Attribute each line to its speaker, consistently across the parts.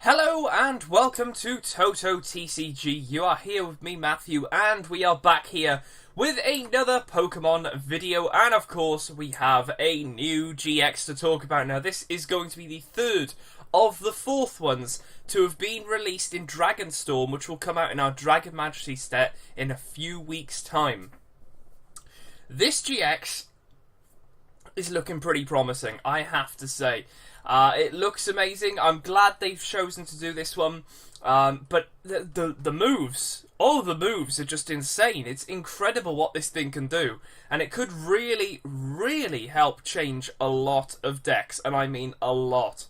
Speaker 1: Hello and welcome to TotoTCG. You are here with me, Matthew, and we are back here with another Pokemon video. And of course, we have a new GX to talk about. Now, this is going to be the third of the fourth ones to have been released in Dragonstorm, which will come out in our Dragon Majesty set in a few weeks' time. This GX is looking pretty promising, I have to say. It looks amazing. I'm glad they've chosen to do this one. But the moves, all the moves are just insane. It's incredible what this thing can do. And it could really, really help change a lot of decks. And I mean a lot.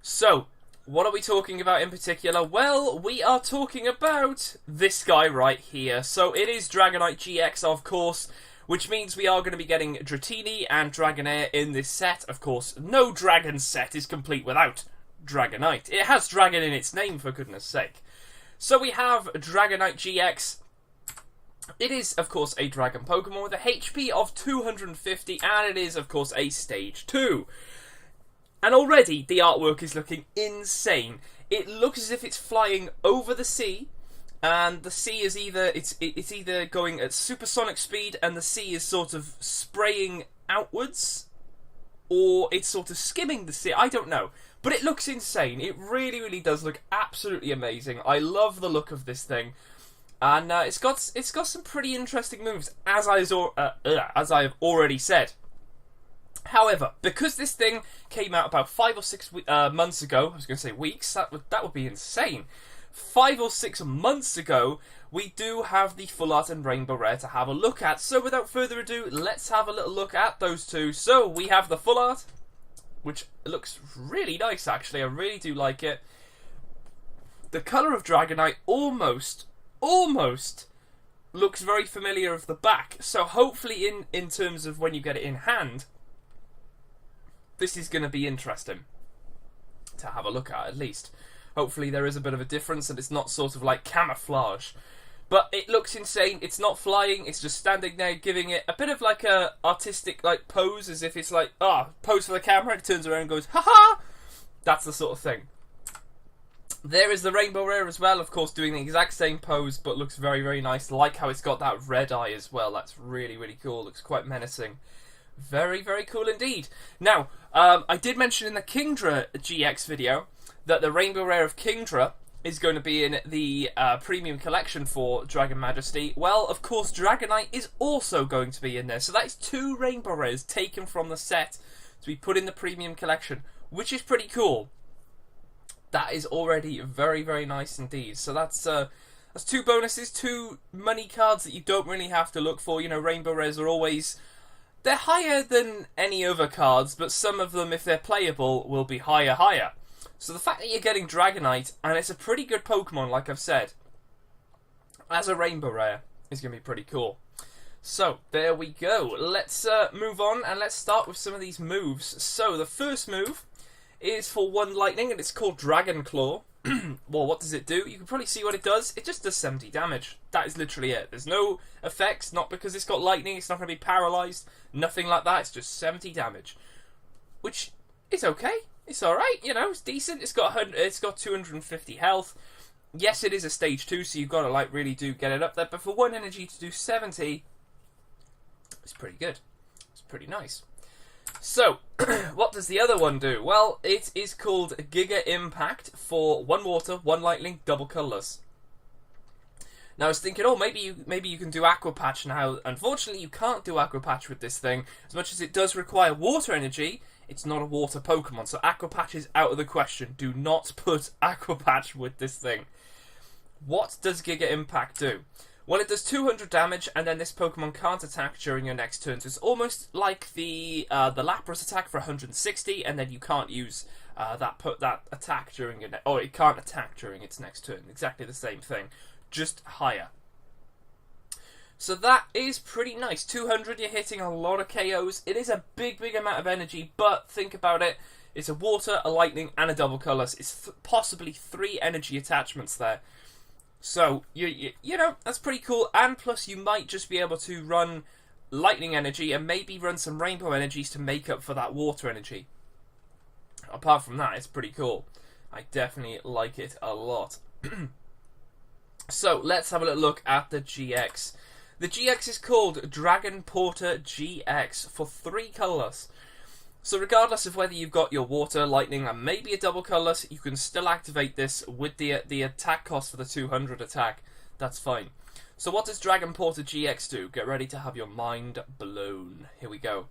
Speaker 1: So, what are we talking about in particular? Well, we are talking about this guy right here. So, it is Dragonite GX, of course, which means we are going to be getting Dratini and Dragonair in this set. Of course, no Dragon set is complete without Dragonite. It has Dragon in its name, for goodness sake. So we have Dragonite GX. It is, of course, a Dragon Pokemon with a HP of 250, and it is, of course, a Stage 2. And already, the artwork is looking insane. It looks as if it's flying over the sea. And the sea is either it's either going at supersonic speed and the sea is sort of spraying outwards, or it's sort of skimming the sea. I don't know, but it looks insane. It really, really does look absolutely amazing. I love the look of this thing, and it's got some pretty interesting moves, as I have already said. However, because this thing came out about 5 or 6 months ago, I was going to say weeks. That would be insane. 5 or 6 months ago, we do have the Full Art and Rainbow Rare to have a look at. So without further ado, let's have a little look at those two. So we have the Full Art, which looks really nice actually. I really do like it. The colour of Dragonite almost looks very familiar of the back. So hopefully in terms of when you get it in hand, this is going to be interesting to have a look at least. Hopefully there is a bit of a difference and it's not sort of like camouflage. But it looks insane. It's not flying. It's just standing there giving it a bit of like a artistic like pose, as if it's like, pose for the camera. It turns around and goes, ha-ha! That's the sort of thing. There is the Rainbow Rare as well, of course, doing the exact same pose, but looks very, very nice. I like how it's got that red eye as well. That's really, really cool. Looks quite menacing. Very, very cool indeed. Now, I did mention in the Kingdra GX video that the Rainbow Rare of Kingdra is going to be in the premium collection for Dragon Majesty. Well, of course, Dragonite is also going to be in there. So that's 2 Rainbow Rares taken from the set to be put in the premium collection, which is pretty cool. That is already very, very nice indeed. So that's 2 bonuses, 2 money cards that you don't really have to look for. You know, Rainbow Rares are always... they're higher than any other cards, but some of them, if they're playable, will be higher. So the fact that you're getting Dragonite, and it's a pretty good Pokemon, like I've said, as a Rainbow Rare, is going to be pretty cool. So, there we go. Let's move on, and let's start with some of these moves. So, the first move is for 1 Lightning, and it's called Dragon Claw. Well, what does it do? You can probably see what it does. It just does 70 damage. That is literally it. There's no effects, not because it's got Lightning, it's not going to be paralysed, nothing like that. It's just 70 damage, which is okay. It's alright, you know, it's decent. It's got 250 health. Yes, it is a Stage 2, so you've got to, like, really do get it up there. But for 1 energy to do 70, it's pretty good. It's pretty nice. So, what does the other one do? Well, it is called Giga Impact for 1 Water, 1 Lightning, double colourless. Now, I was thinking, maybe you can do Aqua Patch now. Unfortunately, you can't do Aqua Patch with this thing. As much as it does require water energy, it's not a water Pokemon, so Aqua Patch is out of the question. Do not put Aqua Patch with this thing. What does Giga Impact do? Well, it does 200 damage, and then this Pokemon can't attack during your next turn. So it's almost like the Lapras attack for 160, and then you can't use that attack during your it can't attack during its next turn. Exactly the same thing, just higher. So that is pretty nice. 200, you're hitting a lot of KOs. It is a big, big amount of energy, but think about it. It's a water, a lightning, and a double colours. It's possibly 3 energy attachments there. So, you know, that's pretty cool. And plus, you might just be able to run lightning energy and maybe run some rainbow energies to make up for that water energy. Apart from that, it's pretty cool. I definitely like it a lot. So, let's have a little look at the GX. The GX is called Dragon Porter GX for 3 colours. So regardless of whether you've got your water, lightning, and maybe a double colourless, you can still activate this with the attack cost for the 200 attack. That's fine. So what does Dragon Porter GX do? Get ready to have your mind blown. Here we go.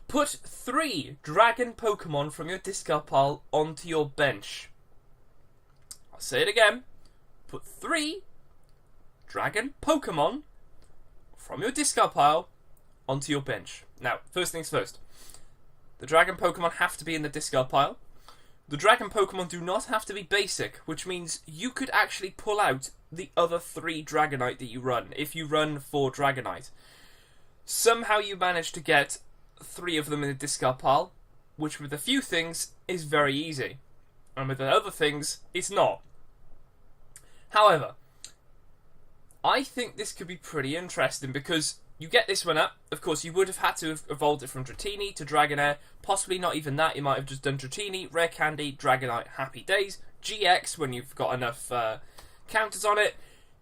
Speaker 1: Put 3 dragon Pokemon from your discard pile onto your bench. I'll say it again. Put 3 dragon Pokemon from your discard pile onto your bench. Now, first things first. The dragon Pokemon have to be in the discard pile. The dragon Pokemon do not have to be basic, which means you could actually pull out the other 3 Dragonite that you run, if you run 4 Dragonite. Somehow you manage to get 3 of them in the discard pile, which with a few things is very easy. And with the other things, it's not. However, I think this could be pretty interesting because you get this one up. Of course, you would have had to have evolved it from Dratini to Dragonair. Possibly not even that. You might have just done Dratini, Rare Candy, Dragonite, Happy Days, GX when you've got enough counters on it.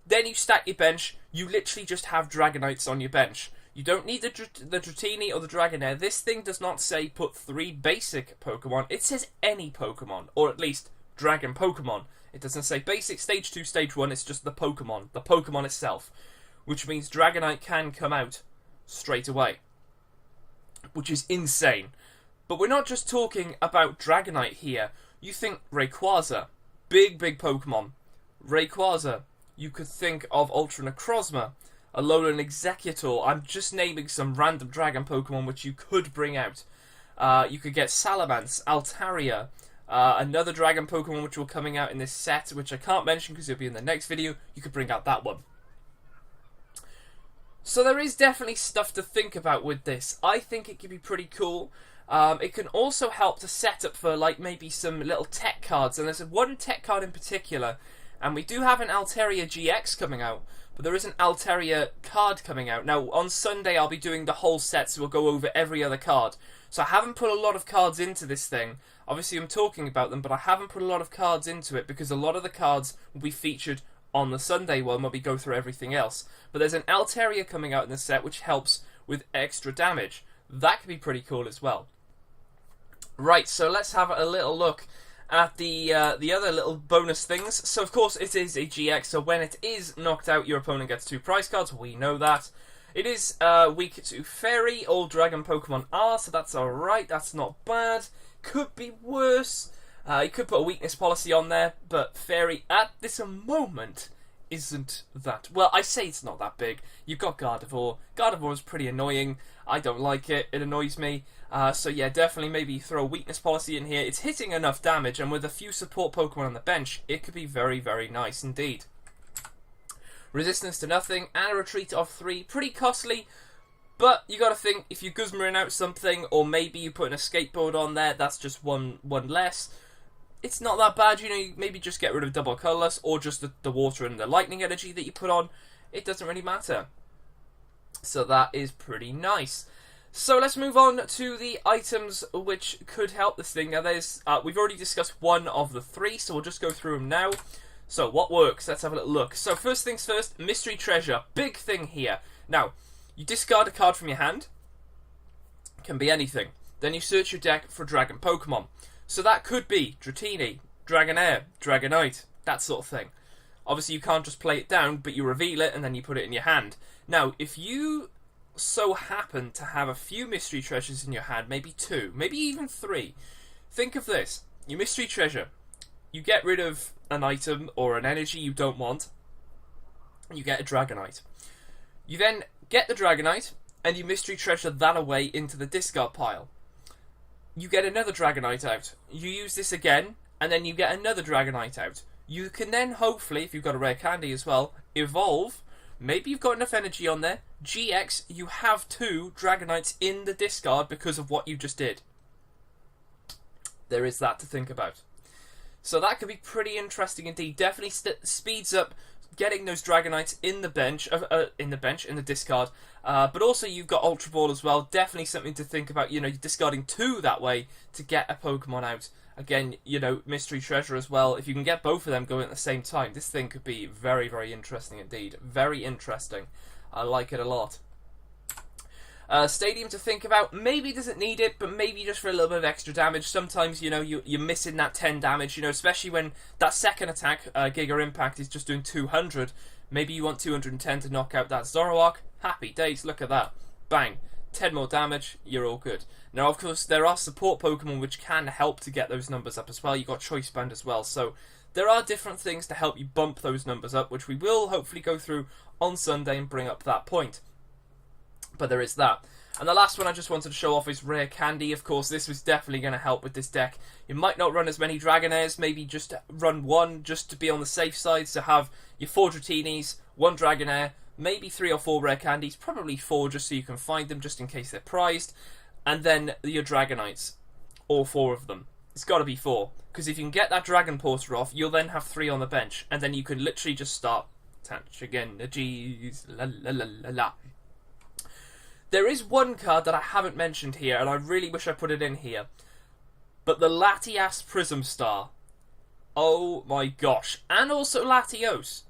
Speaker 1: Then you stack your bench. You literally just have Dragonites on your bench. You don't need the Dratini or the Dragonair. This thing does not say put 3 basic Pokemon. It says any Pokemon, or at least Dragon Pokemon. It doesn't say basic, stage 2, stage 1. It's just the Pokemon itself. Which means Dragonite can come out straight away. Which is insane. But we're not just talking about Dragonite here. You think Rayquaza. Big Pokemon. Rayquaza. You could think of Ultra Necrozma. Alolan Executor. I'm just naming some random Dragon Pokemon which you could bring out. You could get Salamence, Altaria. Another Dragon Pokemon which will be coming out in this set, which I can't mention because it'll be in the next video. You could bring out that one. So there is definitely stuff to think about with this. I think it could be pretty cool. It can also help to set up for like maybe some little tech cards. And there's one tech card in particular. And we do have an Altaria GX coming out. But there is an Altaria card coming out. Now on Sunday I'll be doing the whole set, so we'll go over every other card. So I haven't put a lot of cards into this thing. Obviously I'm talking about them, but I haven't put a lot of cards into it because a lot of the cards will be featured on the Sunday one where we go through everything else. But there's an Altaria coming out in the set which helps with extra damage. That could be pretty cool as well. Right, so let's have a little look at the other little bonus things. So of course it is a GX, so when it is knocked out your opponent gets 2 prize cards, we know that. It is weak to Fairy, all Dragon Pokemon are, so that's alright, that's not bad. Could be worse. You could put a weakness policy on there, but Fairy at this moment isn't that... Well, I say it's not that big. You've got Gardevoir. Gardevoir is pretty annoying. I don't like it. It annoys me. So yeah, definitely maybe throw a weakness policy in here. It's hitting enough damage, and with a few support Pokemon on the bench, it could be very, very nice indeed. Resistance to nothing, and a retreat of 3. Pretty costly, but you gotta think, if you Guzmarin out something, or maybe you put an skateboard on there, that's just one less. It's not that bad, you know, you maybe just get rid of double colourless, or just the water and the lightning energy that you put on. It doesn't really matter. So that is pretty nice. So let's move on to the items which could help this thing. Now there's, we've already discussed one of the 3, so we'll just go through them now. So what works? Let's have a little look. So first things first, Mystery Treasure. Big thing here. Now, you discard a card from your hand. Can be anything. Then you search your deck for Dragon Pokemon. So that could be Dratini, Dragonair, Dragonite, that sort of thing. Obviously you can't just play it down, but you reveal it and then you put it in your hand. Now, if you so happen to have a few Mystery Treasures in your hand, maybe 2, maybe even 3, think of this. Your Mystery Treasure. You get rid of an item or an energy you don't want, you get a Dragonite. You then get the Dragonite, and you Mystery Treasure that away into the discard pile. You get another Dragonite out. You use this again, and then you get another Dragonite out. You can then, hopefully, if you've got a Rare Candy as well, evolve. Maybe you've got enough energy on there. GX, you have 2 Dragonites in the discard because of what you just did. There is that to think about. So that could be pretty interesting indeed. Definitely speeds up getting those Dragonites in the bench, in the discard. But also you've got Ultra Ball as well. Definitely something to think about. You know, you're discarding 2 that way to get a Pokemon out Again, you know, Mystery Treasure as well. If you can get both of them going at the same time, this thing could be very, very interesting indeed. Very interesting. I like it a lot. Stadium to think about. Maybe doesn't need it, but maybe just for a little bit of extra damage. Sometimes, you know, you're missing that 10 damage, you know, especially when that second attack, Giga Impact, is just doing 200. Maybe you want 210 to knock out that Zoroark. Happy days, look at that. Bang. 10 more damage, you're all good. Now, of course, there are support Pokemon which can help to get those numbers up as well. You've got Choice Band as well, so there are different things to help you bump those numbers up, which we will hopefully go through on Sunday and bring up that point. But there is that. And the last one I just wanted to show off is Rare Candy. Of course, this was definitely going to help with this deck. You might not run as many Dragonairs, maybe just run one just to be on the safe side. So have your 4 Dratinis, 1 Dragonair, maybe 3 or 4 Rare Candies, probably 4 just so you can find them just in case they're prized. And then your Dragonites, all 4 of them. It's got to be 4, because if you can get that Dragon Porter off, you'll then have 3 on the bench, and then you can literally just start Tanch again, G's, la la la la la. There is one card that I haven't mentioned here, and I really wish I put it in here, but the Latias Prism Star. Oh my gosh. And also Latios.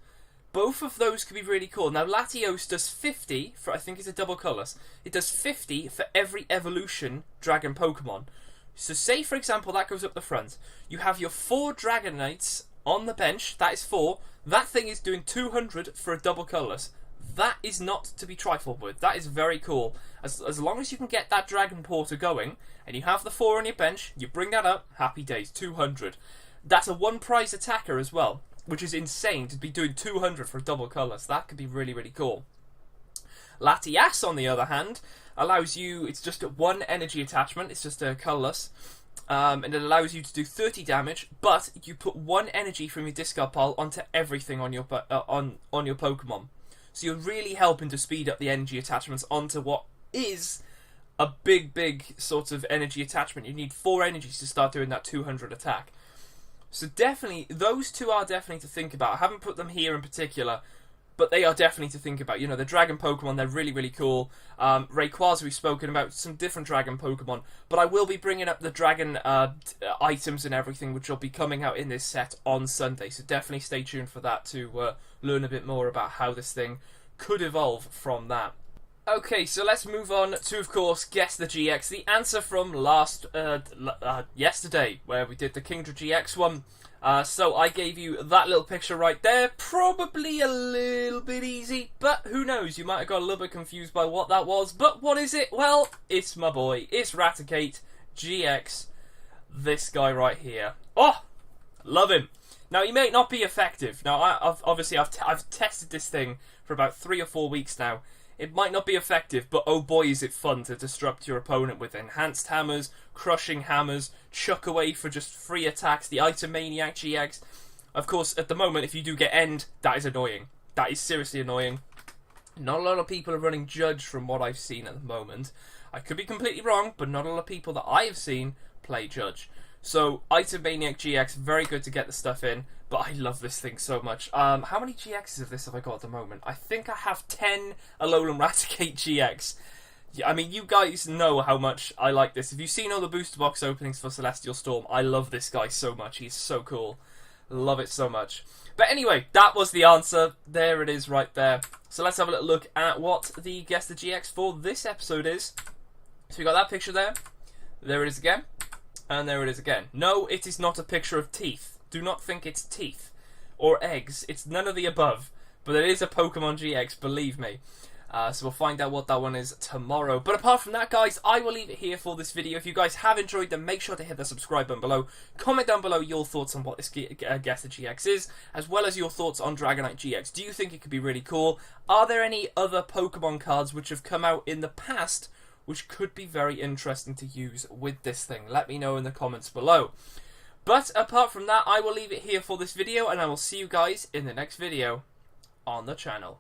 Speaker 1: Both of those could be really cool. Now, Latios does 50 for, I think it's a double colours. It does 50 for every evolution Dragon Pokemon. So say, for example, that goes up the front. You have your 4 Dragonites on the bench. That is 4. That thing is doing 200 for a double colours. That is not to be trifled with. That is very cool. As long as you can get that Dragon Porter going, and you have the 4 on your bench, you bring that up, happy days, 200. That's a 1 prize attacker as well, which is insane to be doing 200 for double colours. That could be really, really cool. Latias, on the other hand, allows you, it's just 1 energy attachment, it's just a colourless, and it allows you to do 30 damage, but you put 1 energy from your discard pile onto everything on your Pokemon. So you're really helping to speed up the energy attachments onto what is a big, big sort of energy attachment. You need 4 energies to start doing that 200 attack. So definitely, those 2 are definitely to think about. I haven't put them here in particular, but they are definitely to think about. You know, the Dragon Pokemon, they're really, really cool. Rayquaza, we've spoken about some different Dragon Pokemon, but I will be bringing up the Dragon items and everything, which will be coming out in this set on Sunday. So definitely stay tuned for that to learn a bit more about how this thing could evolve from that. Okay, so let's move on to, of course, Guess the GX. The answer from yesterday, where we did the Kingdra GX one. So I gave you that little picture right there. Probably a little bit easy, but who knows? You might have got a little bit confused by what that was. But what is it? Well, it's my boy. It's Raticate GX. This guy right here. Oh, love him. Now, he may not be effective. Now, I've tested this thing for about 3 or 4 weeks now. It might not be effective, but oh boy is it fun to disrupt your opponent with enhanced hammers, crushing hammers, chuck away for just free attacks, the Item Maniac GX. Of course, at the moment, if you do get End, that is annoying. That is seriously annoying. Not a lot of people are running Judge from what I've seen at the moment. I could be completely wrong, but not a lot of people that I have seen play Judge. So, Item Maniac GX, very good to get the stuff in, but I love this thing so much. How many GXs of this have I got at the moment? I think I have 10 Alolan Raticate GX. Yeah, I mean, you guys know how much I like this. If you've seen all the booster box openings for Celestial Storm, I love this guy so much. He's so cool. Love it so much. But anyway, that was the answer. There it is right there. So let's have a little look at what the Guess the GX for this episode is. So we got that picture there. There it is again. And there it is again. No, it is not a picture of teeth. Do not think it's teeth or eggs. It's none of the above. But it is a Pokemon GX, believe me. So we'll find out what that one is tomorrow. But apart from that, guys, I will leave it here for this video. If you guys have enjoyed them, make sure to hit the subscribe button below. Comment down below your thoughts on what this Guess the GX is, as well as your thoughts on Dragonite GX. Do you think it could be really cool? Are there any other Pokemon cards which have come out in the past which could be very interesting to use with this thing? Let me know in the comments below. But apart from that, I will leave it here for this video, and I will see you guys in the next video on the channel.